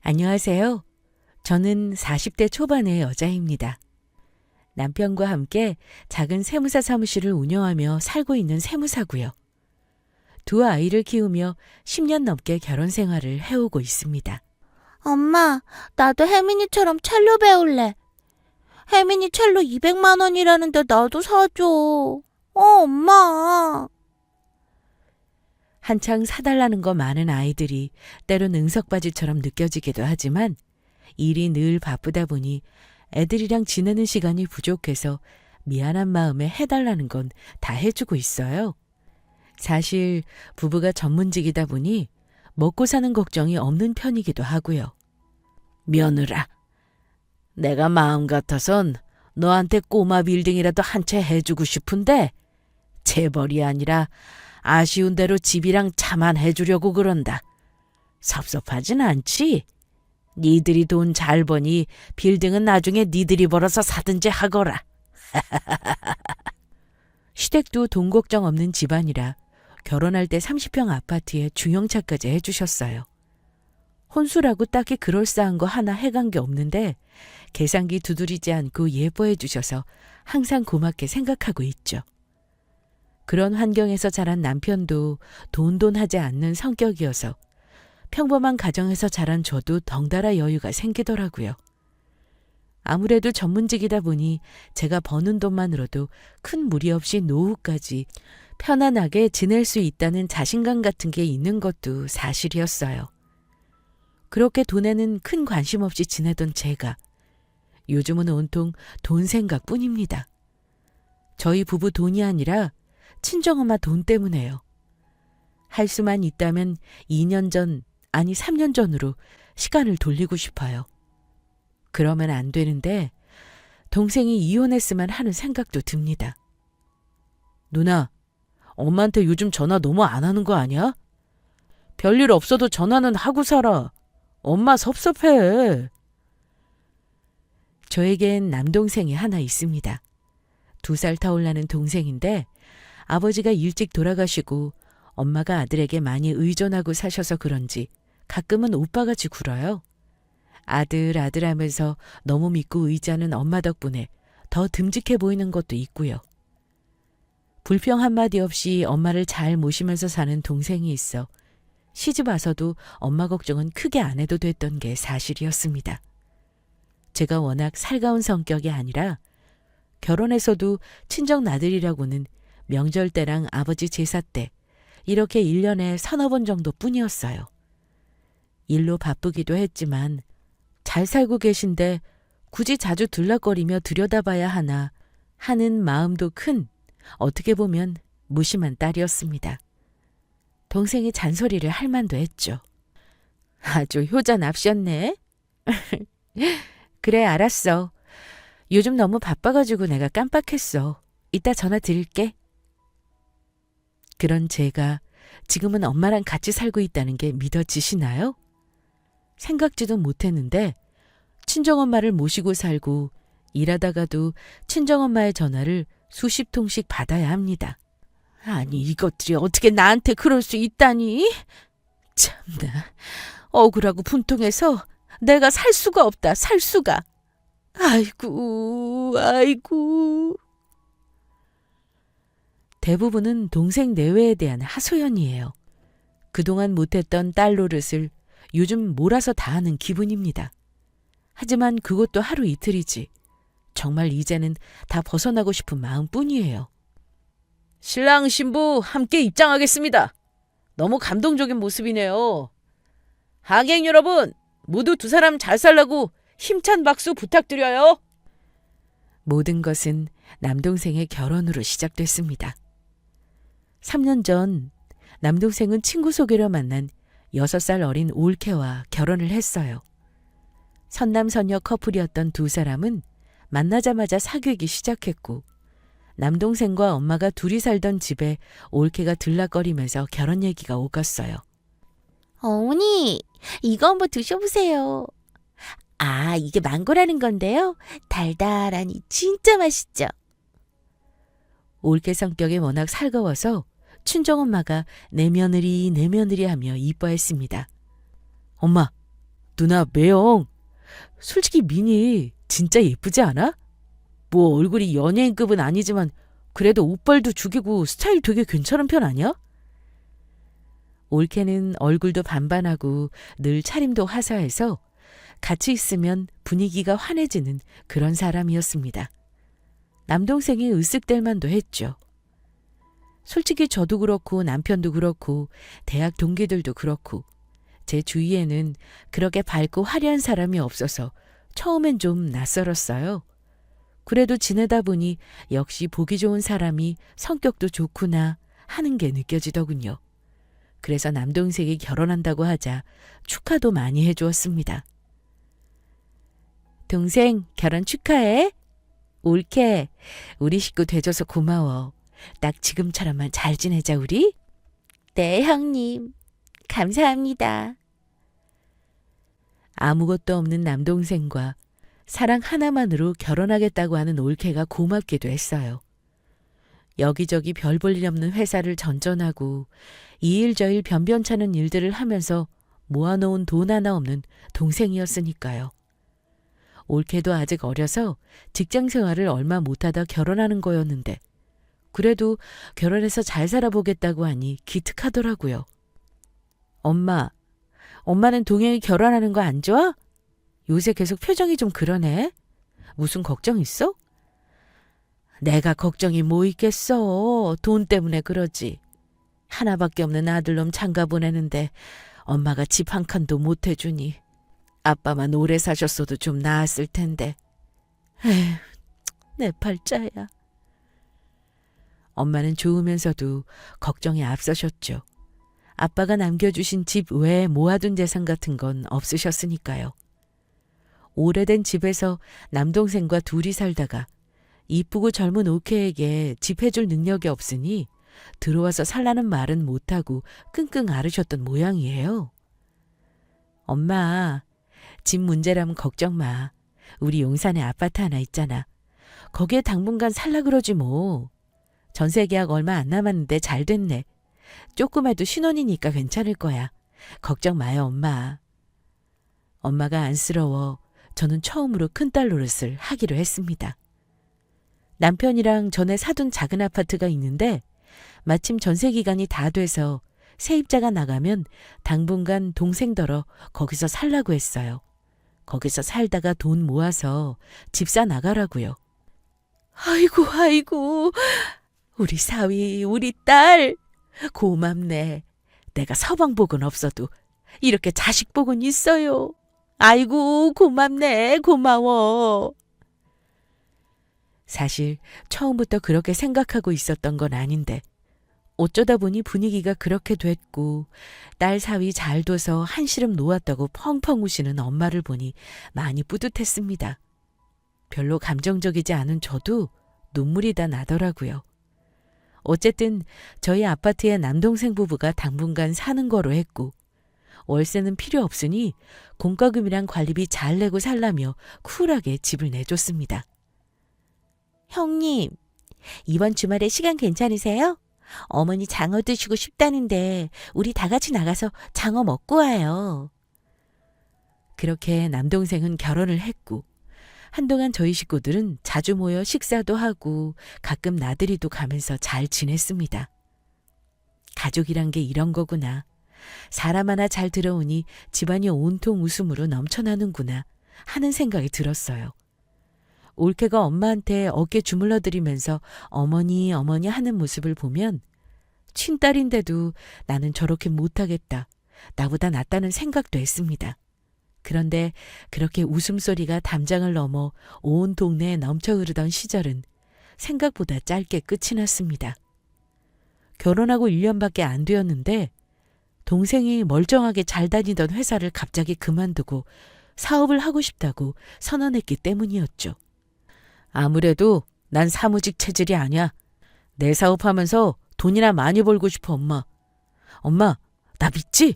안녕하세요. 저는 40대 초반의 여자입니다. 남편과 함께 작은 세무사 사무실을 운영하며 살고 있는 세무사고요. 두 아이를 키우며 10년 넘게 결혼 생활을 해오고 있습니다. 엄마, 나도 혜민이처럼 첼로 배울래. 혜민이 첼로 200만 원이라는데 나도 사줘. 엄마. 한창 사달라는 거 많은 아이들이 때론 응석바지처럼 느껴지기도 하지만 일이 늘 바쁘다 보니 애들이랑 지내는 시간이 부족해서 미안한 마음에 해달라는 건 다 해주고 있어요. 사실 부부가 전문직이다 보니 먹고 사는 걱정이 없는 편이기도 하고요. 며느라, 내가 마음 같아선 너한테 꼬마 빌딩이라도 한 채 해주고 싶은데 재벌이 아니라 아쉬운 대로 집이랑 차만 해주려고 그런다. 섭섭하진 않지? 니들이 돈 잘 버니 빌딩은 나중에 니들이 벌어서 사든지 하거라. 시댁도 돈 걱정 없는 집안이라 결혼할 때 30평 아파트에 중형차까지 해주셨어요. 혼수라고 딱히 그럴싸한 거 하나 해간 게 없는데 계산기 두드리지 않고 예뻐해 주셔서 항상 고맙게 생각하고 있죠. 그런 환경에서 자란 남편도 돈돈하지 않는 성격이어서 평범한 가정에서 자란 저도 덩달아 여유가 생기더라고요. 아무래도 전문직이다 보니 제가 버는 돈만으로도 큰 무리 없이 노후까지 편안하게 지낼 수 있다는 자신감 같은 게 있는 것도 사실이었어요. 그렇게 돈에는 큰 관심 없이 지내던 제가 요즘은 온통 돈 생각뿐입니다. 저희 부부 돈이 아니라 친정엄마 돈 때문에요. 할 수만 있다면 2년 전, 아니 3년 전으로 시간을 돌리고 싶어요. 그러면 안 되는데 동생이 이혼했으면 하는 생각도 듭니다. 누나, 엄마한테 요즘 전화 너무 안 하는 거 아니야? 별일 없어도 전화는 하고 살아. 엄마 섭섭해. 저에겐 남동생이 하나 있습니다. 2살 터울라는 동생인데 아버지가 일찍 돌아가시고 엄마가 아들에게 많이 의존하고 사셔서 그런지 가끔은 오빠같이 굴어요. 아들 하면서 너무 믿고 의지하는 엄마 덕분에 더 듬직해 보이는 것도 있고요. 불평 한마디 없이 엄마를 잘 모시면서 사는 동생이 있어 시집 와서도 엄마 걱정은 크게 안 해도 됐던 게 사실이었습니다. 제가 워낙 살가운 성격이 아니라 결혼해서도 친정 나들이라고는 명절 때랑 아버지 제사 때 이렇게 1년에 서너 번 정도뿐이었어요. 일로 바쁘기도 했지만 잘 살고 계신데 굳이 자주 들락거리며 들여다봐야 하나 하는 마음도 큰 어떻게 보면 무심한 딸이었습니다. 동생이 잔소리를 할 만도 했죠. 아주 효자 납셨네. 그래, 알았어. 요즘 너무 바빠가지고 내가 깜빡했어. 이따 전화 드릴게. 그런 제가 지금은 엄마랑 같이 살고 있다는 게 믿어지시나요? 생각지도 못했는데 친정엄마를 모시고 살고 일하다가도 친정엄마의 전화를 수십 통씩 받아야 합니다. 아니, 이것들이 어떻게 나한테 그럴 수 있다니? 참나, 억울하고 분통해서 내가 살 수가 없다, 살 수가. 아이고. 대부분은 동생 내외에 대한 하소연이에요. 그동안 못했던 딸 노릇을 요즘 몰아서 다 하는 기분입니다. 하지만 그것도 하루 이틀이지. 정말 이제는 다 벗어나고 싶은 마음뿐이에요. 신랑 신부 함께 입장하겠습니다. 너무 감동적인 모습이네요. 하객 여러분, 모두 두 사람 잘 살라고 힘찬 박수 부탁드려요. 모든 것은 남동생의 결혼으로 시작됐습니다. 3년 전 남동생은 친구 소개로 만난 6살 어린 올케와 결혼을 했어요. 선남선녀 커플이었던 두 사람은 만나자마자 사귀기 시작했고 남동생과 엄마가 둘이 살던 집에 올케가 들락거리면서 결혼 얘기가 오갔어요. 어머니, 이거 한번 드셔보세요. 아, 이게 망고라는 건데요. 달달하니 진짜 맛있죠. 올케 성격이 워낙 살가워서 친정엄마가 내 며느리 하며 이뻐했습니다. 엄마, 누나 매영. 솔직히 미니 진짜 예쁘지 않아? 뭐 얼굴이 연예인급은 아니지만 그래도 옷벌도 죽이고 스타일 되게 괜찮은 편 아니야? 올케는 얼굴도 반반하고 늘 차림도 화사해서 같이 있으면 분위기가 환해지는 그런 사람이었습니다. 남동생이 으쓱댈 만도 했죠. 솔직히 저도 그렇고 남편도 그렇고 대학 동기들도 그렇고 제 주위에는 그렇게 밝고 화려한 사람이 없어서 처음엔 좀 낯설었어요. 그래도 지내다 보니 역시 보기 좋은 사람이 성격도 좋구나 하는 게 느껴지더군요. 그래서 남동생이 결혼한다고 하자 축하도 많이 해주었습니다. 동생 결혼 축하해. 올케 우리 식구 돼줘서 고마워. 딱 지금처럼만 잘 지내자 우리. 네, 형님. 감사합니다. 아무것도 없는 남동생과 사랑 하나만으로 결혼하겠다고 하는 올케가 고맙기도 했어요. 여기저기 별 볼 일 없는 회사를 전전하고 이 일 저 일 변변찮은 일들을 하면서 모아놓은 돈 하나 없는 동생이었으니까요. 올케도 아직 어려서 직장 생활을 얼마 못하다 결혼하는 거였는데 그래도 결혼해서 잘 살아보겠다고 하니 기특하더라고요. 엄마는 동행이 결혼하는 거 안 좋아? 요새 계속 표정이 좀 그러네. 무슨 걱정 있어? 내가 걱정이 뭐 있겠어. 돈 때문에 그러지. 하나밖에 없는 아들놈 장가 보내는데 엄마가 집 한 칸도 못 해주니 아빠만 오래 사셨어도 좀 나았을 텐데. 에휴, 내 팔자야. 엄마는 좋으면서도 걱정이 앞서셨죠. 아빠가 남겨주신 집 외에 모아둔 재산 같은 건 없으셨으니까요. 오래된 집에서 남동생과 둘이 살다가 이쁘고 젊은 오케에게 집 해줄 능력이 없으니 들어와서 살라는 말은 못하고 끙끙 앓으셨던 모양이에요. 엄마, 집 문제라면 걱정 마. 우리 용산에 아파트 하나 있잖아. 거기에 당분간 살라 그러지 뭐. 전세 계약 얼마 안 남았는데 잘 됐네. 조그마도 신혼이니까 괜찮을 거야. 걱정 마요, 엄마. 엄마가 안쓰러워 저는 처음으로 큰딸 노릇을 하기로 했습니다. 남편이랑 전에 사둔 작은 아파트가 있는데 마침 전세 기간이 다 돼서 세입자가 나가면 당분간 동생더러 거기서 살라고 했어요. 거기서 살다가 돈 모아서 집사 나가라고요. 아이고, 우리 사위, 우리 딸. 고맙네. 내가 서방복은 없어도 이렇게 자식복은 있어요. 아이고, 고맙네, 고마워. 사실 처음부터 그렇게 생각하고 있었던 건 아닌데 어쩌다 보니 분위기가 그렇게 됐고 딸 사위 잘 둬서 한시름 놓았다고 펑펑 우시는 엄마를 보니 많이 뿌듯했습니다. 별로 감정적이지 않은 저도 눈물이 다 나더라고요. 어쨌든 저희 아파트에 남동생 부부가 당분간 사는 거로 했고 월세는 필요 없으니 공과금이랑 관리비 잘 내고 살라며 쿨하게 집을 내줬습니다. 형님, 이번 주말에 시간 괜찮으세요? 어머니 장어 드시고 싶다는데 우리 다 같이 나가서 장어 먹고 와요. 그렇게 남동생은 결혼을 했고 한동안 저희 식구들은 자주 모여 식사도 하고 가끔 나들이도 가면서 잘 지냈습니다. 가족이란 게 이런 거구나. 사람 하나 잘 들어오니 집안이 온통 웃음으로 넘쳐나는구나 하는 생각이 들었어요. 올케가 엄마한테 어깨 주물러드리면서 어머니 하는 모습을 보면 친딸인데도 나는 저렇게 못하겠다. 나보다 낫다는 생각도 했습니다. 그런데 그렇게 웃음소리가 담장을 넘어 온 동네에 넘쳐 흐르던 시절은 생각보다 짧게 끝이 났습니다. 결혼하고 1년밖에 안 되었는데 동생이 멀쩡하게 잘 다니던 회사를 갑자기 그만두고 사업을 하고 싶다고 선언했기 때문이었죠. 아무래도 난 사무직 체질이 아니야. 내 사업하면서 돈이나 많이 벌고 싶어, 엄마. 엄마, 나 믿지?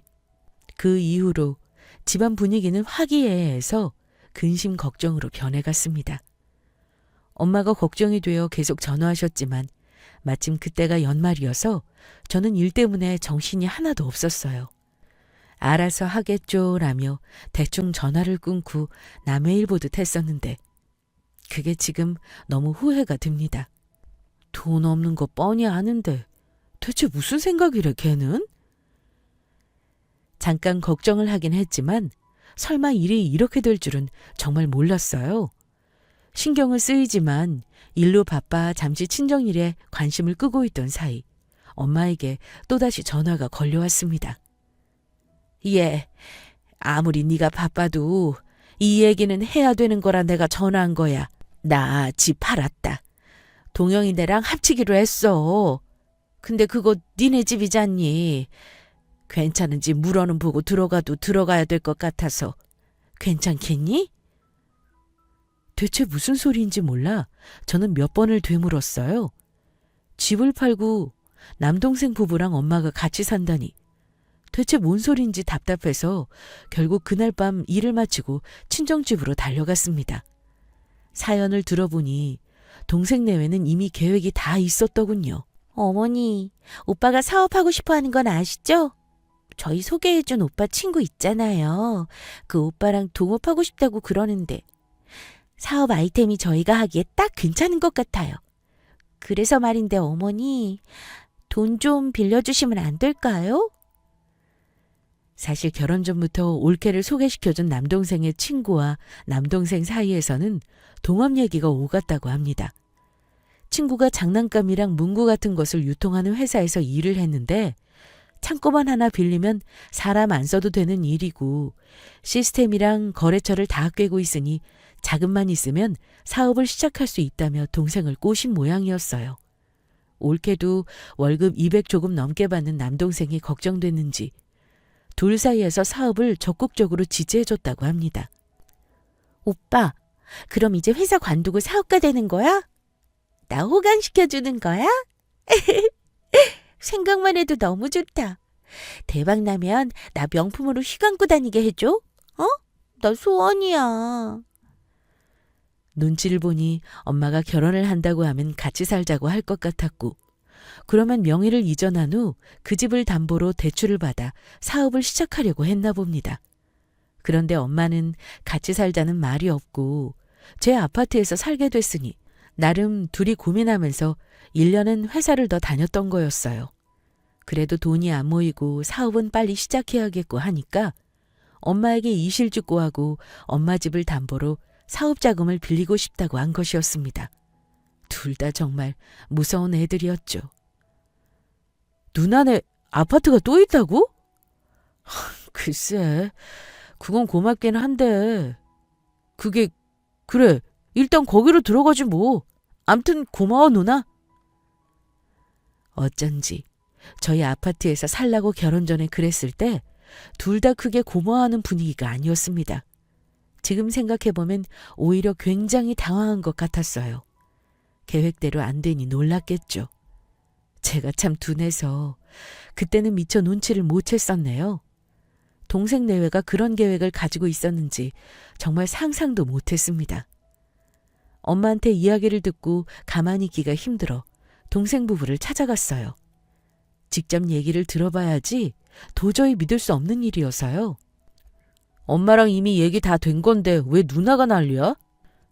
그 이후로 집안 분위기는 화기애애해서 근심 걱정으로 변해갔습니다. 엄마가 걱정이 되어 계속 전화하셨지만 마침 그때가 연말이어서 저는 일 때문에 정신이 하나도 없었어요. 알아서 하겠죠라며 대충 전화를 끊고 남의 일 보듯 했었는데 그게 지금 너무 후회가 듭니다. 돈 없는 거 뻔히 아는데 대체 무슨 생각이래 걔는? 잠깐 걱정을 하긴 했지만 설마 일이 이렇게 될 줄은 정말 몰랐어요. 신경을 쓰이지만 일로 바빠 잠시 친정일에 관심을 끄고 있던 사이 엄마에게 또다시 전화가 걸려왔습니다. 예, 아무리 네가 바빠도 이 얘기는 해야 되는 거라 내가 전화한 거야. 나 집 팔았다. 동영이네랑 합치기로 했어. 근데 그거 니네 집이잖니. 괜찮은지 물어는 보고 들어가도 들어가야 될 것 같아서. 괜찮겠니? 대체 무슨 소리인지 몰라 저는 몇 번을 되물었어요. 집을 팔고 남동생 부부랑 엄마가 같이 산다니. 대체 뭔 소리인지 답답해서 결국 그날 밤 일을 마치고 친정집으로 달려갔습니다. 사연을 들어보니 동생 내외는 이미 계획이 다 있었더군요. 어머니, 오빠가 사업하고 싶어 하는 건 아시죠? 저희 소개해준 오빠 친구 있잖아요. 그 오빠랑 동업하고 싶다고 그러는데 사업 아이템이 저희가 하기에 딱 괜찮은 것 같아요. 그래서 말인데 어머니, 돈 좀 빌려주시면 안 될까요? 사실 결혼 전부터 올케를 소개시켜준 남동생의 친구와 남동생 사이에서는 동업 얘기가 오갔다고 합니다. 친구가 장난감이랑 문구 같은 것을 유통하는 회사에서 일을 했는데 창고만 하나 빌리면 사람 안 써도 되는 일이고 시스템이랑 거래처를 다 꿰고 있으니 자금만 있으면 사업을 시작할 수 있다며 동생을 꼬신 모양이었어요. 올케도 월급 200 조금 넘게 받는 남동생이 걱정됐는지 둘 사이에서 사업을 적극적으로 지지해줬다고 합니다. 오빠, 그럼 이제 회사 관두고 사업가 되는 거야? 나 호강시켜주는 거야? 생각만 해도 너무 좋다. 대박 나면 나 명품으로 휘감고 다니게 해줘. 어? 나 소원이야. 눈치를 보니 엄마가 결혼을 한다고 하면 같이 살자고 할 것 같았고 그러면 명의를 이전한 후 그 집을 담보로 대출을 받아 사업을 시작하려고 했나 봅니다. 그런데 엄마는 같이 살자는 말이 없고 제 아파트에서 살게 됐으니 나름 둘이 고민하면서 1년은 회사를 더 다녔던 거였어요. 그래도 돈이 안 모이고 사업은 빨리 시작해야겠고 하니까 엄마에게 이실직고하고 엄마 집을 담보로 사업 자금을 빌리고 싶다고 한 것이었습니다. 둘 다 정말 무서운 애들이었죠. 누나네 아파트가 또 있다고? 글쎄, 그건 고맙긴 한데 그래, 일단 거기로 들어가지 뭐. 암튼 고마워 누나. 어쩐지 저희 아파트에서 살라고 결혼 전에 그랬을 때 둘 다 크게 고마워하는 분위기가 아니었습니다. 지금 생각해보면 오히려 굉장히 당황한 것 같았어요. 계획대로 안 되니 놀랐겠죠. 제가 참 둔해서 그때는 미처 눈치를 못 챘었네요. 동생 내외가 그런 계획을 가지고 있었는지 정말 상상도 못했습니다. 엄마한테 이야기를 듣고 가만히 있기가 힘들어 동생 부부를 찾아갔어요. 직접 얘기를 들어봐야지 도저히 믿을 수 없는 일이어서요. 엄마랑 이미 얘기 다 된 건데 왜 누나가 난리야?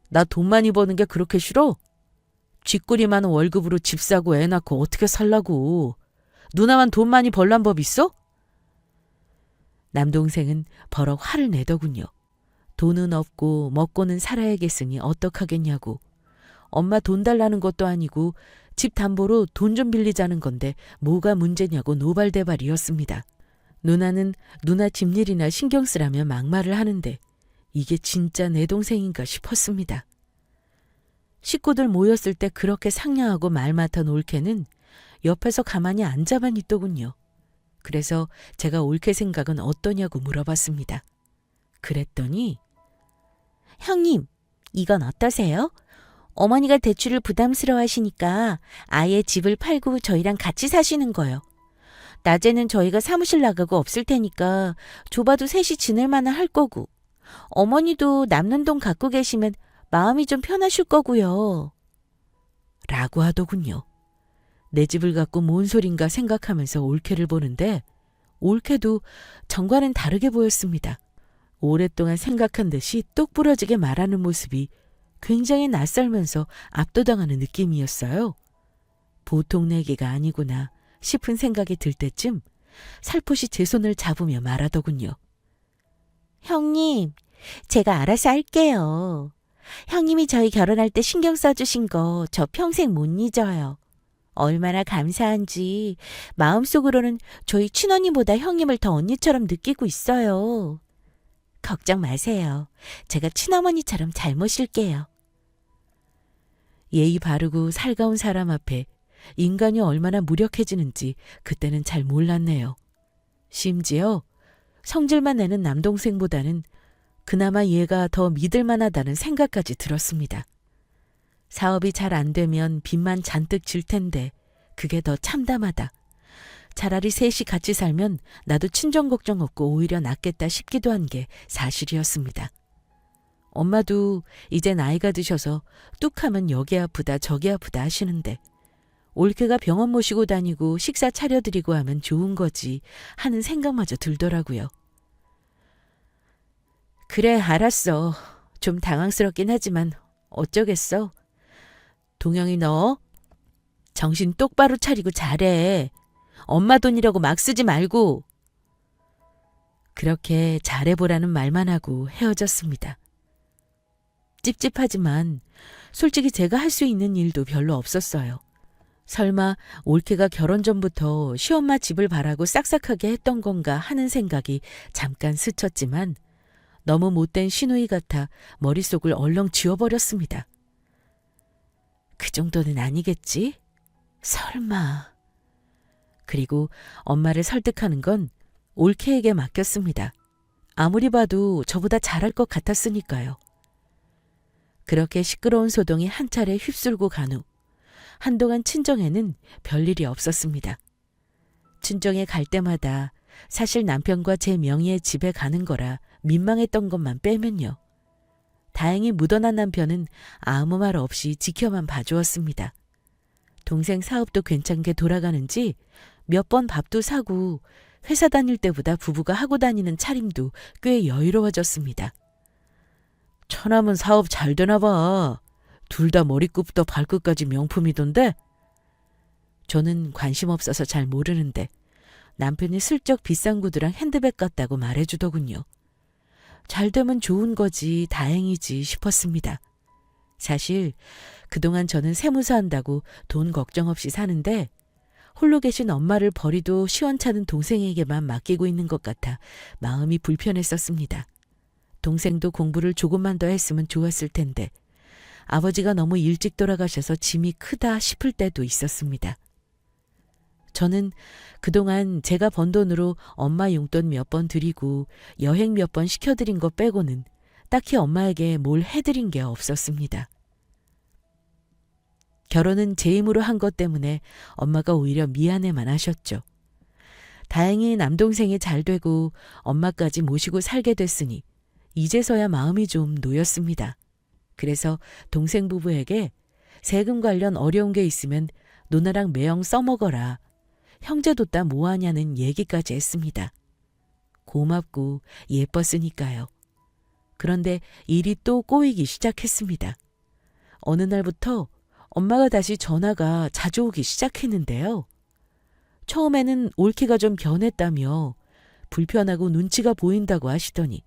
나 돈 많이 버는 게 그렇게 싫어? 쥐꼬리 많은 월급으로 집 사고 애 낳고 어떻게 살라고. 누나만 돈 많이 벌란 법 있어? 남동생은 버럭 화를 내더군요. 돈은 없고 먹고는 살아야겠으니 어떡하겠냐고. 엄마 돈 달라는 것도 아니고 집 담보로 돈 좀 빌리자는 건데 뭐가 문제냐고 노발대발이었습니다. 누나는 누나 집일이나 신경 쓰라며 막말을 하는데 이게 진짜 내 동생인가 싶었습니다. 식구들 모였을 때 그렇게 상냥하고 말 맡은 올케는 옆에서 가만히 앉아만 있더군요. 그래서 제가 올케 생각은 어떠냐고 물어봤습니다. 그랬더니 형님, 이건 어떠세요? 어머니가 대출을 부담스러워 하시니까 아예 집을 팔고 저희랑 같이 사시는 거요. 낮에는 저희가 사무실 나가고 없을 테니까 좁아도 셋이 지낼 만은 할 거고 어머니도 남는 돈 갖고 계시면 마음이 좀 편하실 거고요. 라고 하더군요. 내 집을 갖고 뭔 소린가 생각하면서 올케를 보는데 올케도 전과는 다르게 보였습니다. 오랫동안 생각한 듯이 똑부러지게 말하는 모습이 굉장히 낯설면서 압도당하는 느낌이었어요. 보통 내기가 아니구나 싶은 생각이 들 때쯤 살포시 제 손을 잡으며 말하더군요. 형님, 제가 알아서 할게요. 형님이 저희 결혼할 때 신경 써주신 거 저 평생 못 잊어요. 얼마나 감사한지 마음속으로는 저희 친언니보다 형님을 더 언니처럼 느끼고 있어요. 걱정 마세요. 제가 친어머니처럼 잘 모실게요. 예의 바르고 살가운 사람 앞에 인간이 얼마나 무력해지는지 그때는 잘 몰랐네요. 심지어 성질만 내는 남동생보다는 그나마 얘가 더 믿을만하다는 생각까지 들었습니다. 사업이 잘 안 되면 빚만 잔뜩 질 텐데 그게 더 참담하다. 차라리 셋이 같이 살면 나도 친정 걱정 없고 오히려 낫겠다 싶기도 한 게 사실이었습니다. 엄마도 이제 나이가 드셔서 뚝하면 여기 아프다 저기 아프다 하시는데 올케가 병원 모시고 다니고 식사 차려드리고 하면 좋은 거지 하는 생각마저 들더라고요. 그래, 알았어. 좀 당황스럽긴 하지만 어쩌겠어. 동영이 너 정신 똑바로 차리고 잘해. 엄마 돈이라고 막 쓰지 말고. 그렇게 잘해보라는 말만 하고 헤어졌습니다. 찝찝하지만 솔직히 제가 할 수 있는 일도 별로 없었어요. 설마 올케가 결혼 전부터 시엄마 집을 바라고 싹싹하게 했던 건가 하는 생각이 잠깐 스쳤지만 너무 못된 시누이 같아 머릿속을 얼렁 지워버렸습니다. 그 정도는 아니겠지? 설마. 그리고 엄마를 설득하는 건 올케에게 맡겼습니다. 아무리 봐도 저보다 잘할 것 같았으니까요. 그렇게 시끄러운 소동이 한 차례 휩쓸고 간 후 한동안 친정에는 별일이 없었습니다. 친정에 갈 때마다 사실 남편과 제 명의의 집에 가는 거라 민망했던 것만 빼면요. 다행히 묻어난 남편은 아무 말 없이 지켜만 봐주었습니다. 동생 사업도 괜찮게 돌아가는지 몇 번 밥도 사고 회사 다닐 때보다 부부가 하고 다니는 차림도 꽤 여유로워졌습니다. 처남은 사업 잘 되나 봐. 둘 다 머리끝부터 발끝까지 명품이던데? 저는 관심 없어서 잘 모르는데 남편이 슬쩍 비싼 구두랑 핸드백 같다고 말해주더군요. 잘 되면 좋은 거지 다행이지 싶었습니다. 사실 그동안 저는 세무사 한다고 돈 걱정 없이 사는데 홀로 계신 엄마를 버리도 시원찮은 동생에게만 맡기고 있는 것 같아 마음이 불편했었습니다. 동생도 공부를 조금만 더 했으면 좋았을 텐데 아버지가 너무 일찍 돌아가셔서 짐이 크다 싶을 때도 있었습니다. 저는 그동안 제가 번 돈으로 엄마 용돈 몇 번 드리고 여행 몇 번 시켜드린 거 빼고는 딱히 엄마에게 뭘 해드린 게 없었습니다. 결혼은 제 힘으로 한 것 때문에 엄마가 오히려 미안해만 하셨죠. 다행히 남동생이 잘 되고 엄마까지 모시고 살게 됐으니 이제서야 마음이 좀 놓였습니다. 그래서 동생 부부에게 세금 관련 어려운 게 있으면 누나랑 매형 써먹어라. 형제도 따 뭐하냐는 얘기까지 했습니다. 고맙고 예뻤으니까요. 그런데 일이 또 꼬이기 시작했습니다. 어느 날부터 엄마가 다시 전화가 자주 오기 시작했는데요. 처음에는 올케가 좀 변했다며 불편하고 눈치가 보인다고 하시더니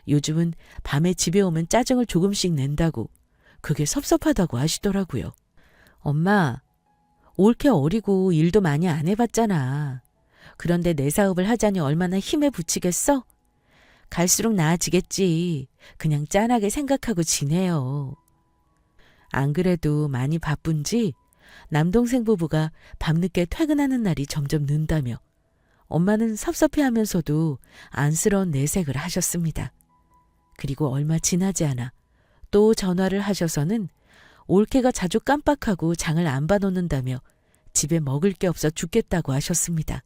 요즘은 밤에 집에 오면 짜증을 조금씩 낸다고 그게 섭섭하다고 하시더라고요. 엄마, 올케 어리고 일도 많이 안 해봤잖아. 그런데 내 사업을 하자니 얼마나 힘에 부치겠어? 갈수록 나아지겠지. 그냥 짠하게 생각하고 지내요. 안 그래도 많이 바쁜지 남동생 부부가 밤늦게 퇴근하는 날이 점점 는다며 엄마는 섭섭해하면서도 안쓰러운 내색을 하셨습니다. 그리고 얼마 지나지 않아 또 전화를 하셔서는 올케가 자주 깜빡하고 장을 안 봐놓는다며 집에 먹을 게 없어 죽겠다고 하셨습니다.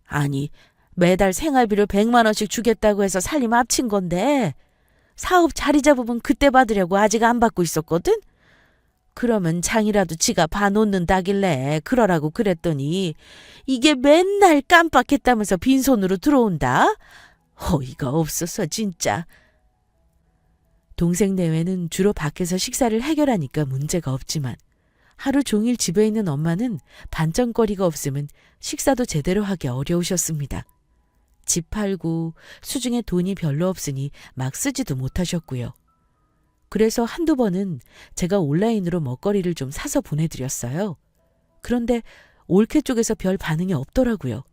아니, 매달 생활비를 100만 원씩 주겠다고 해서 살림 합친 건데 사업 자리 잡으면 그때 받으려고 아직 안 받고 있었거든? 그러면 장이라도 지가 봐놓는다길래 그러라고 그랬더니 이게 맨날 깜빡했다면서 빈손으로 들어온다? 어이가 없어서 진짜. 동생 내외는 주로 밖에서 식사를 해결하니까 문제가 없지만 하루 종일 집에 있는 엄마는 반전거리가 없으면 식사도 제대로 하기 어려우셨습니다. 집 팔고 수중에 돈이 별로 없으니 막 쓰지도 못하셨고요. 그래서 한두 번은 제가 온라인으로 먹거리를 좀 사서 보내드렸어요. 그런데 올케 쪽에서 별 반응이 없더라고요.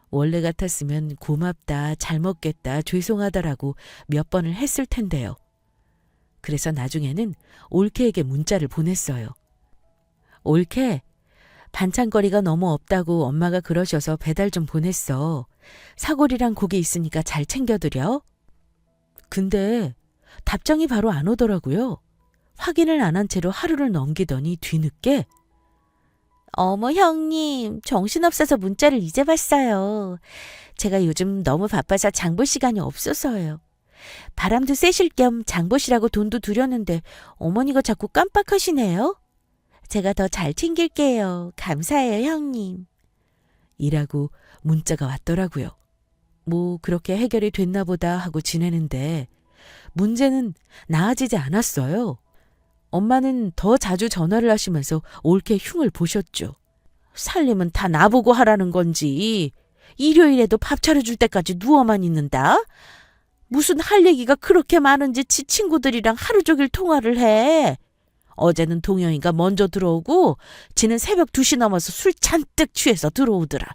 원래 같았으면 고맙다, 잘 먹겠다, 죄송하다라고 몇 번을 했을 텐데요. 그래서 나중에는 올케에게 문자를 보냈어요. 올케, 반찬거리가 너무 없다고 엄마가 그러셔서 배달 좀 보냈어. 사골이랑 고기 있으니까 잘 챙겨드려. 근데 답장이 바로 안 오더라고요. 확인을 안 한 채로 하루를 넘기더니 뒤늦게 어머, 형님, 정신없어서 문자를 이제 봤어요. 제가 요즘 너무 바빠서 장 볼 시간이 없어서요. 바람도 쐬실 겸 장 보시라고 돈도 드렸는데 어머니가 자꾸 깜빡하시네요. 제가 더 잘 챙길게요. 감사해요, 형님. 이라고 문자가 왔더라고요. 뭐 그렇게 해결이 됐나 보다 하고 지내는데 문제는 나아지지 않았어요. 엄마는 더 자주 전화를 하시면서 옳게 흉을 보셨죠. 살림은 다 나보고 하라는 건지 일요일에도 밥 차려줄 때까지 누워만 있는다? 무슨 할 얘기가 그렇게 많은지 지 친구들이랑 하루 종일 통화를 해. 어제는 동영이가 먼저 들어오고 지는 새벽 2시 넘어서 술 잔뜩 취해서 들어오더라.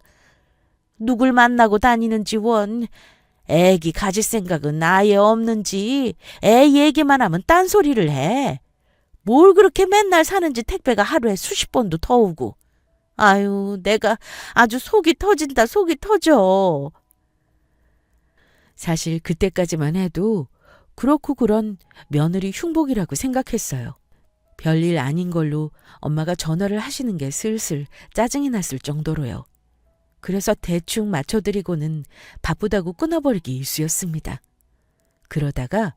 누굴 만나고 다니는지 원. 애기 가질 생각은 아예 없는지 애 얘기만 하면 딴소리를 해. 뭘 그렇게 맨날 사는지 택배가 하루에 수십 번도 더 오고. 아유, 내가 아주 속이 터진다, 속이 터져. 사실 그때까지만 해도 그렇고 그런 며느리 흉복이라고 생각했어요. 별일 아닌 걸로 엄마가 전화를 하시는 게 슬슬 짜증이 났을 정도로요. 그래서 대충 맞춰드리고는 바쁘다고 끊어버리기 일쑤였습니다. 그러다가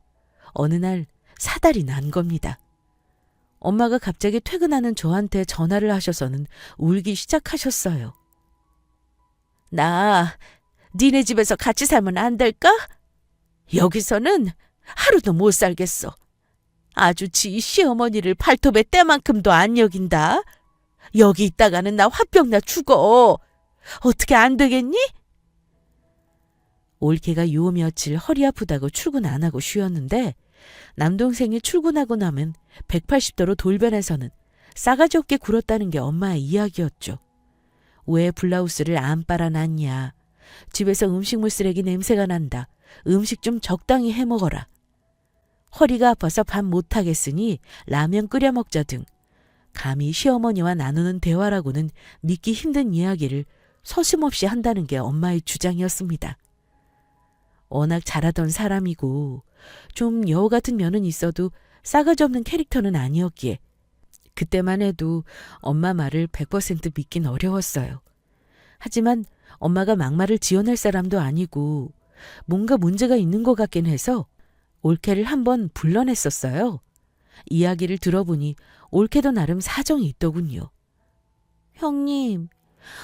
어느 날 사달이 난 겁니다. 엄마가 갑자기 퇴근하는 저한테 전화를 하셔서는 울기 시작하셨어요. 나 니네 집에서 같이 살면 안 될까? 여기서는 하루도 못 살겠어. 아주 지 시어머니를 발톱에 때만큼도 안 여긴다. 여기 있다가는 나 화병 나 죽어. 어떻게 안 되겠니? 올케가 요 며칠 허리 아프다고 출근 안 하고 쉬었는데 남동생이 출근하고 나면 180도로 돌변해서는 싸가지 없게 굴었다는 게 엄마의 이야기였죠. 왜 블라우스를 안 빨아놨냐. 집에서 음식물 쓰레기 냄새가 난다. 음식 좀 적당히 해먹어라. 허리가 아파서 밥 못하겠으니 라면 끓여 먹자 등 감히 시어머니와 나누는 대화라고는 믿기 힘든 이야기를 서슴없이 한다는 게 엄마의 주장이었습니다. 워낙 잘하던 사람이고 좀 여우 같은 면은 있어도 싸가지 없는 캐릭터는 아니었기에 그때만 해도 엄마 말을 100% 믿긴 어려웠어요. 하지만 엄마가 막말을 지어낼 사람도 아니고 뭔가 문제가 있는 것 같긴 해서 올케를 한번 불러냈었어요. 이야기를 들어보니 올케도 나름 사정이 있더군요. 형님,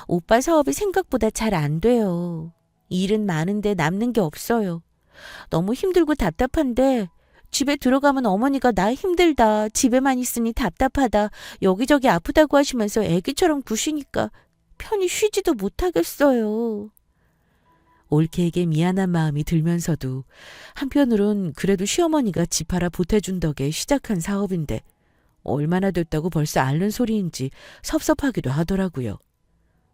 오빠 사업이 생각보다 잘 안 돼요. 일은 많은데 남는 게 없어요. 너무 힘들고 답답한데 집에 들어가면 어머니가 나 힘들다, 집에만 있으니 답답하다, 여기저기 아프다고 하시면서 애기처럼 구시니까 편히 쉬지도 못하겠어요. 올케에게 미안한 마음이 들면서도 한편으론 그래도 시어머니가 집 팔아 보태준 덕에 시작한 사업인데 얼마나 됐다고 벌써 앓는 소리인지 섭섭하기도 하더라고요.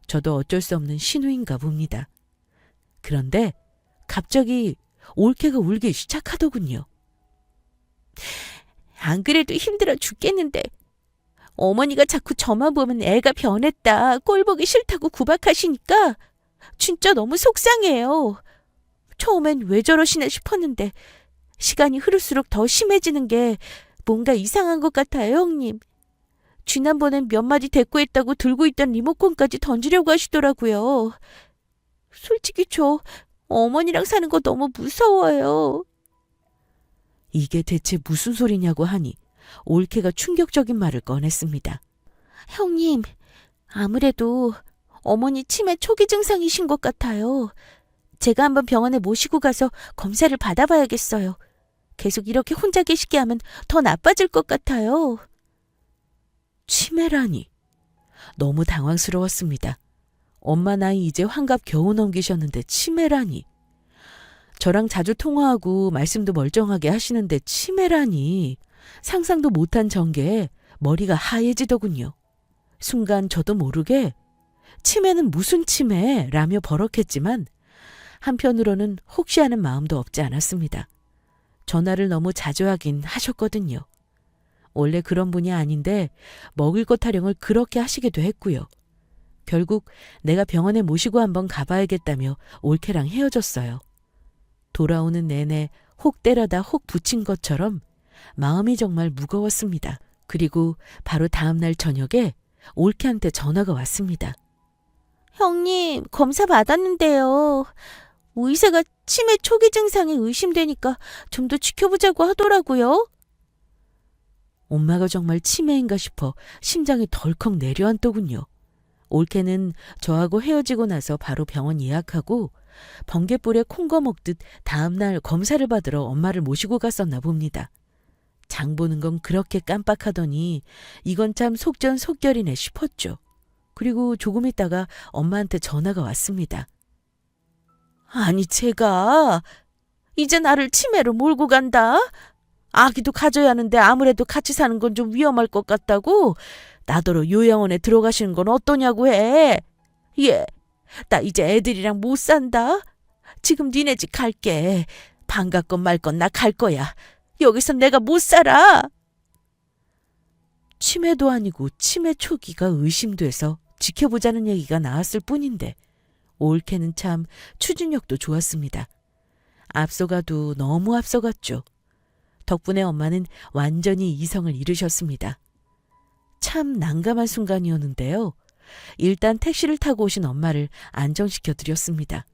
저도 어쩔 수 없는 신우인가 봅니다. 그런데 갑자기 올케가 울기 시작하더군요. 안 그래도 힘들어 죽겠는데 어머니가 자꾸 저만 보면 애가 변했다, 꼴 보기 싫다고 구박하시니까 진짜 너무 속상해요. 처음엔 왜 저러시나 싶었는데 시간이 흐를수록 더 심해지는 게 뭔가 이상한 것 같아요, 형님. 지난번엔 몇 마디 대꾸했다고 들고 있던 리모컨까지 던지려고 하시더라고요. 솔직히 저 어머니랑 사는 거 너무 무서워요. 이게 대체 무슨 소리냐고 하니 올케가 충격적인 말을 꺼냈습니다. 형님, 아무래도 어머니 치매 초기 증상이신 것 같아요. 제가 한번 병원에 모시고 가서 검사를 받아봐야겠어요. 계속 이렇게 혼자 계시게 하면 더 나빠질 것 같아요. 치매라니. 너무 당황스러웠습니다. 엄마 나이 이제 환갑 겨우 넘기셨는데 치매라니. 저랑 자주 통화하고 말씀도 멀쩡하게 하시는데 치매라니. 상상도 못한 전개에 머리가 하얘지더군요. 순간 저도 모르게 치매는 무슨 치매? 라며 버럭했지만 한편으로는 혹시 하는 마음도 없지 않았습니다. 전화를 너무 자주 하긴 하셨거든요. 원래 그런 분이 아닌데 먹을 것 타령을 그렇게 하시기도 했고요. 결국 내가 병원에 모시고 한번 가봐야겠다며 올케랑 헤어졌어요. 돌아오는 내내 혹 때려다 혹 붙인 것처럼 마음이 정말 무거웠습니다. 그리고 바로 다음날 저녁에 올케한테 전화가 왔습니다. 형님, 검사 받았는데요. 의사가 치매 초기 증상이 의심되니까 좀 더 지켜보자고 하더라고요. 엄마가 정말 치매인가 싶어 심장이 덜컥 내려앉더군요. 올케는 저하고 헤어지고 나서 바로 병원 예약하고 번갯불에 콩거 먹듯 다음날 검사를 받으러 엄마를 모시고 갔었나 봅니다. 장 보는 건 그렇게 깜빡하더니 이건 참 속전속결이네 싶었죠. 그리고 조금 있다가 엄마한테 전화가 왔습니다. 아니, 제가 이제 나를 치매로 몰고 간다? 아기도 가져야 하는데 아무래도 같이 사는 건 좀 위험할 것 같다고 나더러 요양원에 들어가시는 건 어떠냐고 해. 예, 나 이제 애들이랑 못 산다. 지금 니네 집 갈게. 반갑건 말건 나 갈 거야. 여기서 내가 못 살아. 치매도 아니고 치매 초기가 의심돼서 지켜보자는 얘기가 나왔을 뿐인데 올케는 참 추진력도 좋았습니다. 앞서가도 너무 앞서갔죠. 덕분에 엄마는 완전히 이성을 잃으셨습니다. 참 난감한 순간이었는데요. 일단 택시를 타고 오신 엄마를 안정시켜 드렸습니다.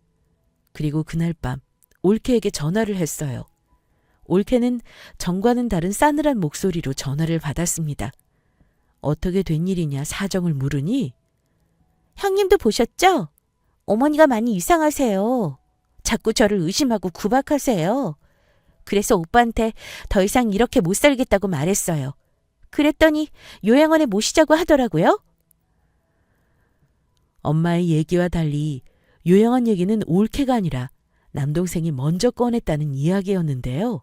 그리고 그날 밤 올케에게 전화를 했어요. 올케는 전과는 다른 싸늘한 목소리로 전화를 받았습니다. 어떻게 된 일이냐 사정을 물으니 형님도 보셨죠? 어머니가 많이 이상하세요. 자꾸 저를 의심하고 구박하세요. 그래서 오빠한테 더 이상 이렇게 못 살겠다고 말했어요. 그랬더니 요양원에 모시자고 하더라고요. 엄마의 얘기와 달리 요양원 얘기는 올케가 아니라 남동생이 먼저 꺼냈다는 이야기였는데요.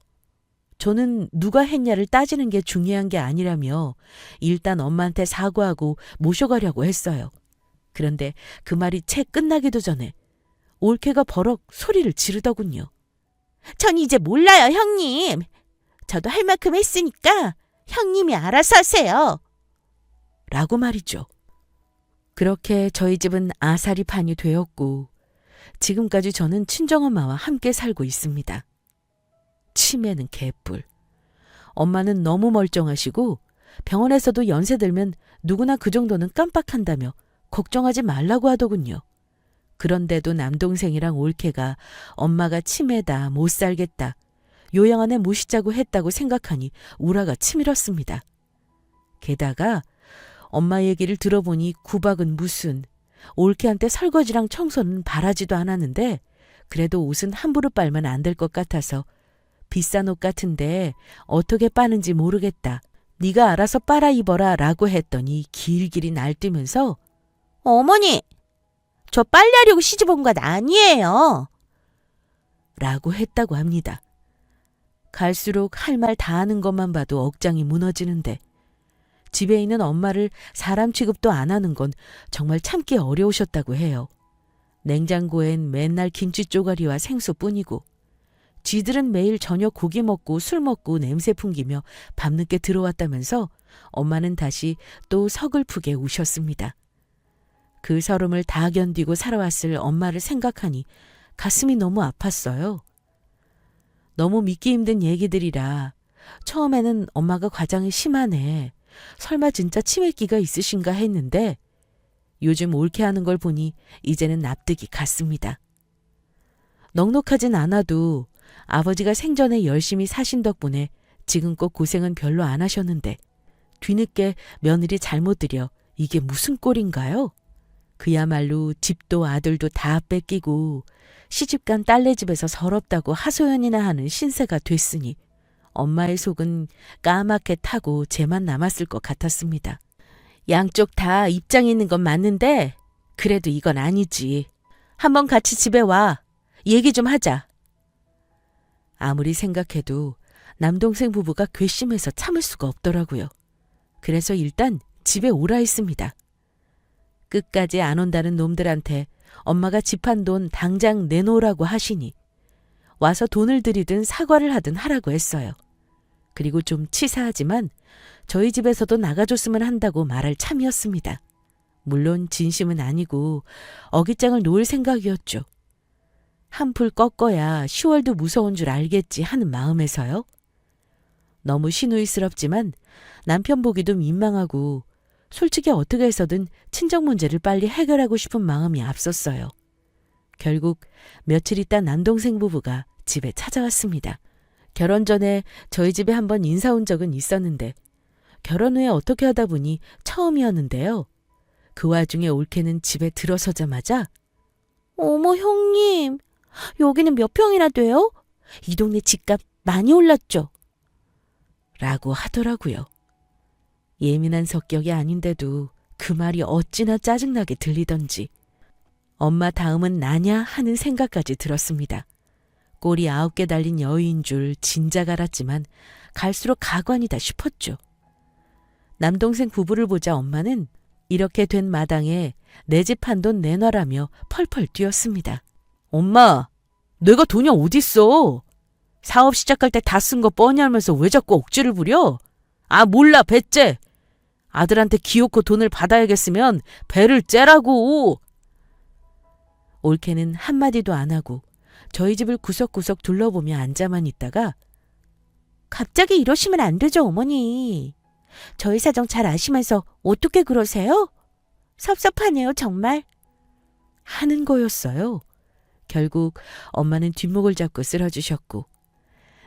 저는 누가 했냐를 따지는 게 중요한 게 아니라며 일단 엄마한테 사과하고 모셔가려고 했어요. 그런데 그 말이 채 끝나기도 전에 올케가 버럭 소리를 지르더군요. 전 이제 몰라요, 형님. 저도 할 만큼 했으니까 형님이 알아서 하세요. 라고 말이죠. 그렇게 저희 집은 아사리판이 되었고 지금까지 저는 친정엄마와 함께 살고 있습니다. 치매는 개뿔. 엄마는 너무 멀쩡하시고 병원에서도 연세 들면 누구나 그 정도는 깜빡한다며 걱정하지 말라고 하더군요. 그런데도 남동생이랑 올케가 엄마가 치매다 못 살겠다 요양원에 모시자고 했다고 생각하니 우라가 치밀었습니다. 게다가 엄마 얘기를 들어보니 구박은 무슨 올케한테 설거지랑 청소는 바라지도 않았는데 그래도 옷은 함부로 빨면 안 될 것 같아서 비싼 옷 같은데 어떻게 빠는지 모르겠다. 네가 알아서 빨아 입어라 라고 했더니 길길이 날뛰면서 어머니, 저 빨래하려고 시집 온 건 아니에요. 라고 했다고 합니다. 갈수록 할 말 다 하는 것만 봐도 억장이 무너지는데 집에 있는 엄마를 사람 취급도 안 하는 건 정말 참기 어려우셨다고 해요. 냉장고엔 맨날 김치 쪼가리와 생수뿐이고 쥐들은 매일 저녁 고기 먹고 술 먹고 냄새 풍기며 밤늦게 들어왔다면서 엄마는 다시 또 서글프게 우셨습니다. 그 서름을 다 견디고 살아왔을 엄마를 생각하니 가슴이 너무 아팠어요. 너무 믿기 힘든 얘기들이라 처음에는 엄마가 과장이 심하네. 설마 진짜 치매기가 있으신가 했는데 요즘 옳게 하는 걸 보니 이제는 납득이 갔습니다. 넉넉하진 않아도 아버지가 생전에 열심히 사신 덕분에 지금껏 고생은 별로 안 하셨는데 뒤늦게 며느리 잘못 들여 이게 무슨 꼴인가요? 그야말로 집도 아들도 다 뺏기고 시집간 딸네 집에서 서럽다고 하소연이나 하는 신세가 됐으니 엄마의 속은 까맣게 타고 재만 남았을 것 같았습니다. 양쪽 다 입장이 있는 건 맞는데 그래도 이건 아니지. 한번 같이 집에 와. 얘기 좀 하자. 아무리 생각해도 남동생 부부가 괘씸해서 참을 수가 없더라고요. 그래서 일단 집에 오라 했습니다. 끝까지 안 온다는 놈들한테 엄마가 집 한 돈 당장 내놓으라고 하시니 와서 돈을 들이든 사과를 하든 하라고 했어요. 그리고 좀 치사하지만 저희 집에서도 나가줬으면 한다고 말할 참이었습니다. 물론 진심은 아니고 어깃장을 놓을 생각이었죠. 한풀 꺾어야 10월도 무서운 줄 알겠지 하는 마음에서요. 너무 시누이스럽지만 남편 보기도 민망하고 솔직히 어떻게 해서든 친정 문제를 빨리 해결하고 싶은 마음이 앞섰어요. 결국 며칠 있다 남동생 부부가 집에 찾아왔습니다. 결혼 전에 저희 집에 한번 인사 온 적은 있었는데 결혼 후에 어떻게 하다 보니 처음이었는데요. 그 와중에 올케는 집에 들어서자마자 어머, 형님. 여기는 몇 평이나 돼요? 이 동네 집값 많이 올랐죠? 라고 하더라고요. 예민한 성격이 아닌데도 그 말이 어찌나 짜증나게 들리던지 엄마 다음은 나냐 하는 생각까지 들었습니다. 꼬리 9개 달린 여의인 줄 진작 알았지만 갈수록 가관이다 싶었죠. 남동생 부부를 보자 엄마는 이렇게 된 마당에 내 집 한 돈 내놔라며 펄펄 뛰었습니다. 엄마, 내가 돈이 어딨어? 사업 시작할 때 다 쓴 거 뻔히 알면서 왜 자꾸 억지를 부려? 아, 몰라, 배째. 아들한테 기어코 돈을 받아야겠으면 배를 째라고. 올케는 한마디도 안 하고 저희 집을 구석구석 둘러보며 앉아만 있다가 갑자기 이러시면 안 되죠, 어머니. 저희 사정 잘 아시면서 어떻게 그러세요? 섭섭하네요, 정말. 하는 거였어요. 결국 엄마는 뒷목을 잡고 쓰러지셨고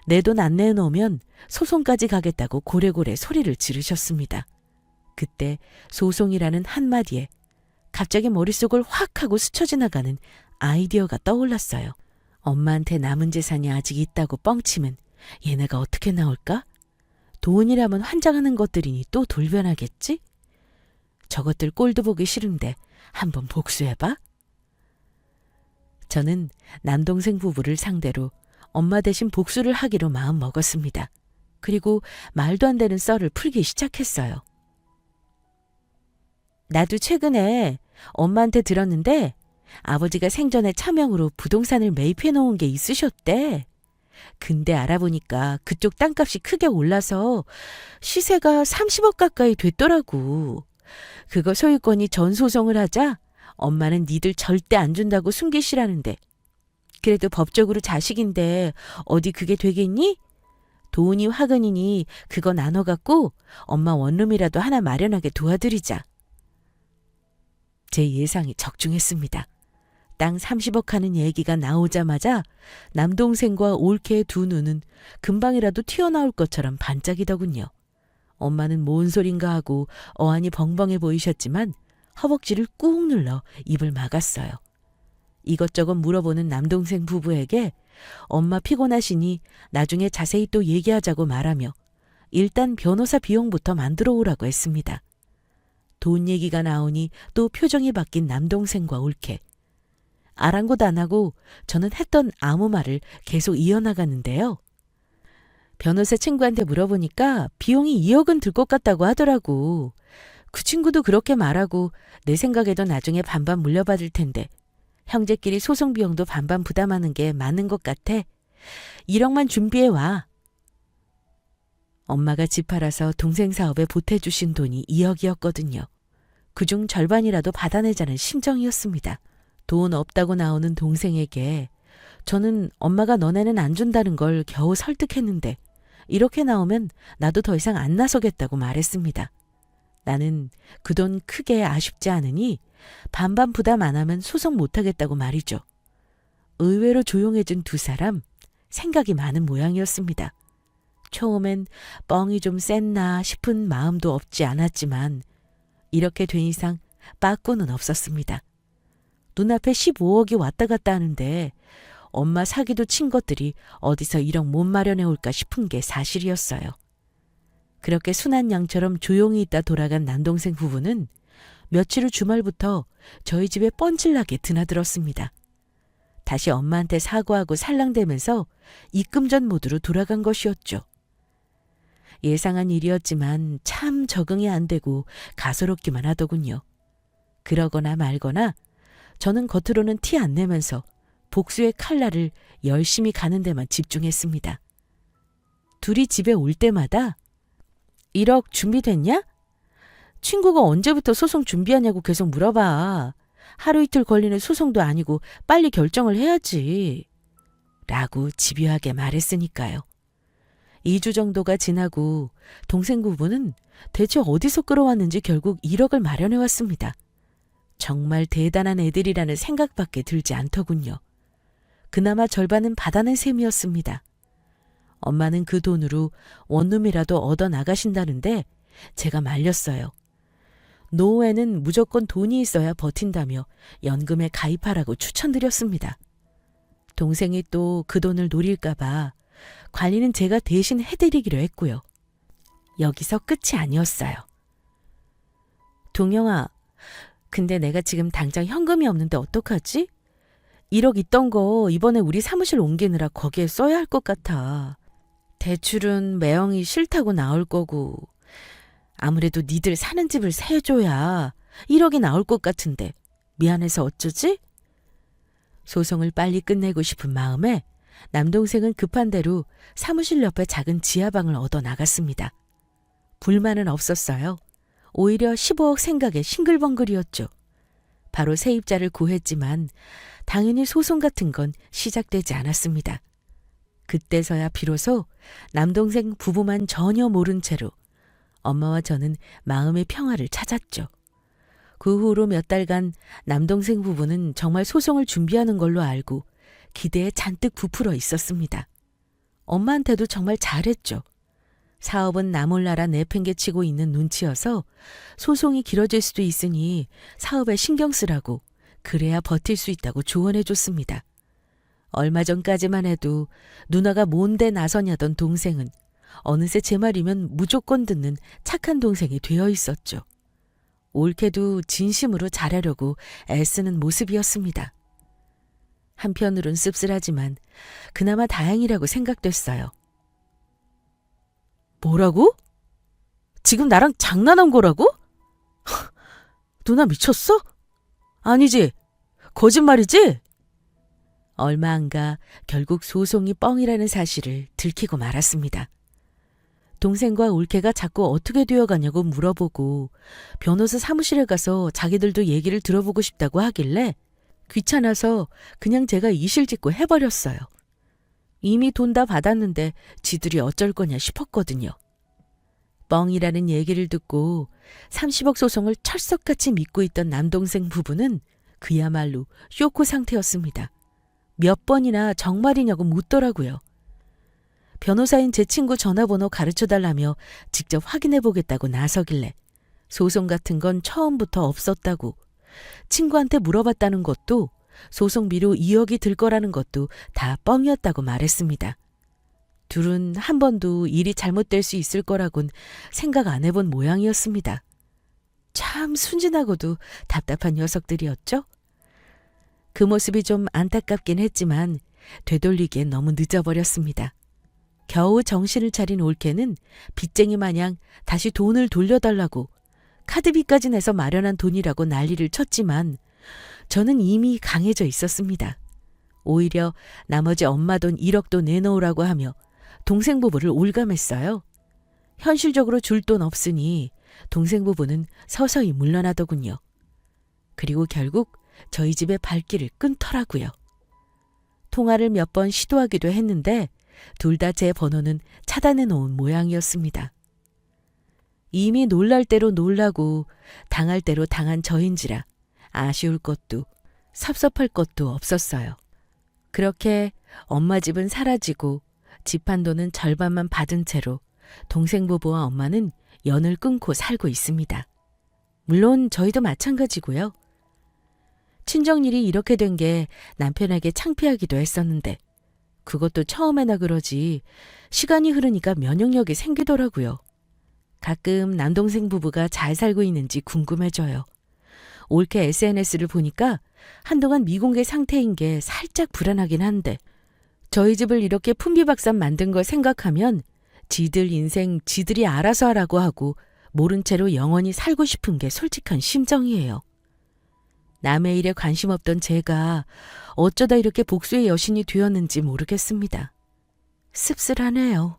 내 돈 안 내놓으면 소송까지 가겠다고 고래고래 소리를 지르셨습니다. 그때 소송이라는 한마디에 갑자기 머릿속을 확 하고 스쳐 지나가는 아이디어가 떠올랐어요. 엄마한테 남은 재산이 아직 있다고 뻥치면 얘네가 어떻게 나올까? 돈이라면 환장하는 것들이니 또 돌변하겠지? 저것들 꼴도 보기 싫은데 한번 복수해봐. 저는 남동생 부부를 상대로 엄마 대신 복수를 하기로 마음 먹었습니다. 그리고 말도 안 되는 썰을 풀기 시작했어요. 나도 최근에 엄마한테 들었는데 아버지가 생전에 차명으로 부동산을 매입해 놓은 게 있으셨대. 근데 알아보니까 그쪽 땅값이 크게 올라서 시세가 30억 가까이 됐더라고. 그거 소유권이 전소송을 하자 엄마는 니들 절대 안 준다고 숨기시라는데 그래도 법적으로 자식인데 어디 그게 되겠니? 돈이 화근이니 그거 나눠 갖고 엄마 원룸이라도 하나 마련하게 도와드리자. 제 예상이 적중했습니다. 땅 30억 하는 얘기가 나오자마자 남동생과 올케의 두 눈은 금방이라도 튀어나올 것처럼 반짝이더군요. 엄마는 뭔 소린가 하고 어안이 벙벙해 보이셨지만 허벅지를 꾹 눌러 입을 막았어요. 이것저것 물어보는 남동생 부부에게 엄마 피곤하시니 나중에 자세히 또 얘기하자고 말하며 일단 변호사 비용부터 만들어 오라고 했습니다. 돈 얘기가 나오니 또 표정이 바뀐 남동생과 올케. 아랑곳 안 하고 저는 했던 아무 말을 계속 이어나가는데요. 변호사 친구한테 물어보니까 비용이 2억은 들 것 같다고 하더라고. 그 친구도 그렇게 말하고 내 생각에도 나중에 반반 물려받을 텐데 형제끼리 소송 비용도 반반 부담하는 게 맞는 것 같아. 1억만 준비해와. 엄마가 집 팔아서 동생 사업에 보태주신 돈이 2억이었거든요. 그중 절반이라도 받아내자는 심정이었습니다. 돈 없다고 나오는 동생에게 저는 엄마가 너네는 안 준다는 걸 겨우 설득했는데 이렇게 나오면 나도 더 이상 안 나서겠다고 말했습니다. 나는 그 돈 크게 아쉽지 않으니 반반 부담 안 하면 소송 못하겠다고 말이죠. 의외로 조용해진 두 사람, 생각이 많은 모양이었습니다. 처음엔 뻥이 좀 셌나 싶은 마음도 없지 않았지만 이렇게 된 이상 빠꾸는 없었습니다. 눈앞에 15억이 왔다 갔다 하는데 엄마 사기도 친 것들이 어디서 1억 못 마련해 올까 싶은 게 사실이었어요. 그렇게 순한 양처럼 조용히 있다 돌아간 남동생 부부는 며칠 후 주말부터 저희 집에 뻔질나게 드나들었습니다. 다시 엄마한테 사과하고 살랑대면서 입금전 모드로 돌아간 것이었죠. 예상한 일이었지만 참 적응이 안 되고 가소롭기만 하더군요. 그러거나 말거나 저는 겉으로는 티 안 내면서 복수의 칼날을 열심히 가는 데만 집중했습니다. 둘이 집에 올 때마다 1억 준비됐냐? 친구가 언제부터 소송 준비하냐고 계속 물어봐. 하루 이틀 걸리는 소송도 아니고 빨리 결정을 해야지. 라고 집요하게 말했으니까요. 2주 정도가 지나고 동생 부부는 대체 어디서 끌어왔는지 결국 1억을 마련해 왔습니다. 정말 대단한 애들이라는 생각밖에 들지 않더군요. 그나마 절반은 받아낸 셈이었습니다. 엄마는 그 돈으로 원룸이라도 얻어 나가신다는데 제가 말렸어요. 노후에는 무조건 돈이 있어야 버틴다며 연금에 가입하라고 추천드렸습니다. 동생이 또 그 돈을 노릴까봐 관리는 제가 대신 해드리기로 했고요. 여기서 끝이 아니었어요. 동영아, 근데 내가 지금 당장 현금이 없는데 어떡하지? 1억 있던 거 이번에 우리 사무실 옮기느라 거기에 써야 할 것 같아. 대출은 매형이 싫다고 나올 거고 아무래도 니들 사는 집을 세줘야 1억이 나올 것 같은데 미안해서 어쩌지? 소송을 빨리 끝내고 싶은 마음에 남동생은 급한 대로 사무실 옆에 작은 지하방을 얻어 나갔습니다. 불만은 없었어요. 오히려 15억 생각에 싱글벙글이었죠. 바로 세입자를 구했지만 당연히 소송 같은 건 시작되지 않았습니다. 그때서야 비로소 남동생 부부만 전혀 모른 채로 엄마와 저는 마음의 평화를 찾았죠. 그 후로 몇 달간 남동생 부부는 정말 소송을 준비하는 걸로 알고 기대에 잔뜩 부풀어 있었습니다. 엄마한테도 정말 잘했죠. 사업은 나 몰라라 내팽개치고 있는 눈치여서 소송이 길어질 수도 있으니 사업에 신경 쓰라고 그래야 버틸 수 있다고 조언해 줬습니다. 얼마 전까지만 해도 누나가 뭔데 나서냐던 동생은 어느새 제 말이면 무조건 듣는 착한 동생이 되어 있었죠. 옳게도 진심으로 잘하려고 애쓰는 모습이었습니다. 한편으론 씁쓸하지만 그나마 다행이라고 생각됐어요. 뭐라고? 지금 나랑 장난한 거라고? 누나 미쳤어? 아니지. 거짓말이지? 얼마 안 가 결국 소송이 뻥이라는 사실을 들키고 말았습니다. 동생과 올케가 자꾸 어떻게 되어가냐고 물어보고 변호사 사무실에 가서 자기들도 얘기를 들어보고 싶다고 하길래 귀찮아서 그냥 제가 이실직고 해버렸어요. 이미 돈 다 받았는데 지들이 어쩔 거냐 싶었거든요. 뻥이라는 얘기를 듣고 30억 소송을 철석같이 믿고 있던 남동생 부부는 그야말로 쇼크 상태였습니다. 몇 번이나 정말이냐고 묻더라고요. 변호사인 제 친구 전화번호 가르쳐달라며 직접 확인해보겠다고 나서길래 소송 같은 건 처음부터 없었다고, 친구한테 물어봤다는 것도 소송비로 2억이 들 거라는 것도 다 뻥이었다고 말했습니다. 둘은 한 번도 일이 잘못될 수 있을 거라곤 생각 안 해본 모양이었습니다. 참 순진하고도 답답한 녀석들이었죠? 그 모습이 좀 안타깝긴 했지만 되돌리기엔 너무 늦어버렸습니다. 겨우 정신을 차린 올케는 빚쟁이 마냥 다시 돈을 돌려달라고 카드비까지 내서 마련한 돈이라고 난리를 쳤지만 저는 이미 강해져 있었습니다. 오히려 나머지 엄마 돈 1억도 내놓으라고 하며 동생 부부를 올감했어요. 현실적으로 줄 돈 없으니 동생 부부는 서서히 물러나더군요. 그리고 결국 저희 집의 발길을 끊더라고요. 통화를 몇 번 시도하기도 했는데 둘 다 제 번호는 차단해 놓은 모양이었습니다. 이미 놀랄 대로 놀라고 당할 대로 당한 저인지라 아쉬울 것도 섭섭할 것도 없었어요. 그렇게 엄마 집은 사라지고 집 한도는 절반만 받은 채로 동생 부부와 엄마는 연을 끊고 살고 있습니다. 물론 저희도 마찬가지고요. 친정일이 이렇게 된 게 남편에게 창피하기도 했었는데 그것도 처음에나 그러지 시간이 흐르니까 면역력이 생기더라고요. 가끔 남동생 부부가 잘 살고 있는지 궁금해져요. 올케 SNS를 보니까 한동안 미공개 상태인 게 살짝 불안하긴 한데 저희 집을 이렇게 풍비박산 만든 걸 생각하면 지들 인생 지들이 알아서 하라고 하고 모른 채로 영원히 살고 싶은 게 솔직한 심정이에요. 남의 일에 관심 없던 제가 어쩌다 이렇게 복수의 여신이 되었는지 모르겠습니다. 씁쓸하네요.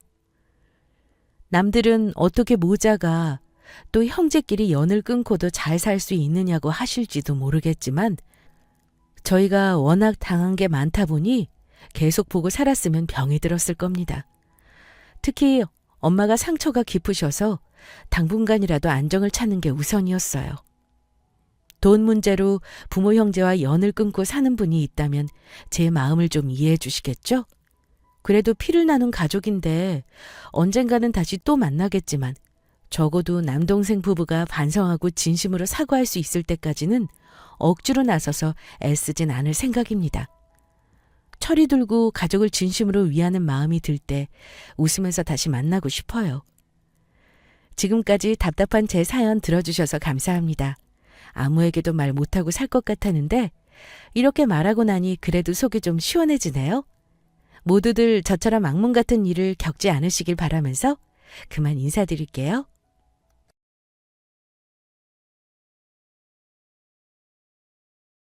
남들은 어떻게 모자가 또 형제끼리 연을 끊고도 잘 살 수 있느냐고 하실지도 모르겠지만 저희가 워낙 당한 게 많다 보니 계속 보고 살았으면 병이 들었을 겁니다. 특히 엄마가 상처가 깊으셔서 당분간이라도 안정을 찾는 게 우선이었어요. 돈 문제로 부모 형제와 연을 끊고 사는 분이 있다면 제 마음을 좀 이해해 주시겠죠? 그래도 피를 나눈 가족인데 언젠가는 다시 또 만나겠지만 적어도 남동생 부부가 반성하고 진심으로 사과할 수 있을 때까지는 억지로 나서서 애쓰진 않을 생각입니다. 철이 들고 가족을 진심으로 위하는 마음이 들 때 웃으면서 다시 만나고 싶어요. 지금까지 답답한 제 사연 들어주셔서 감사합니다. 아무에게도 말 못하고 살 것 같았는데 이렇게 말하고 나니 그래도 속이 좀 시원해지네요. 모두들 저처럼 악몽 같은 일을 겪지 않으시길 바라면서 그만 인사드릴게요.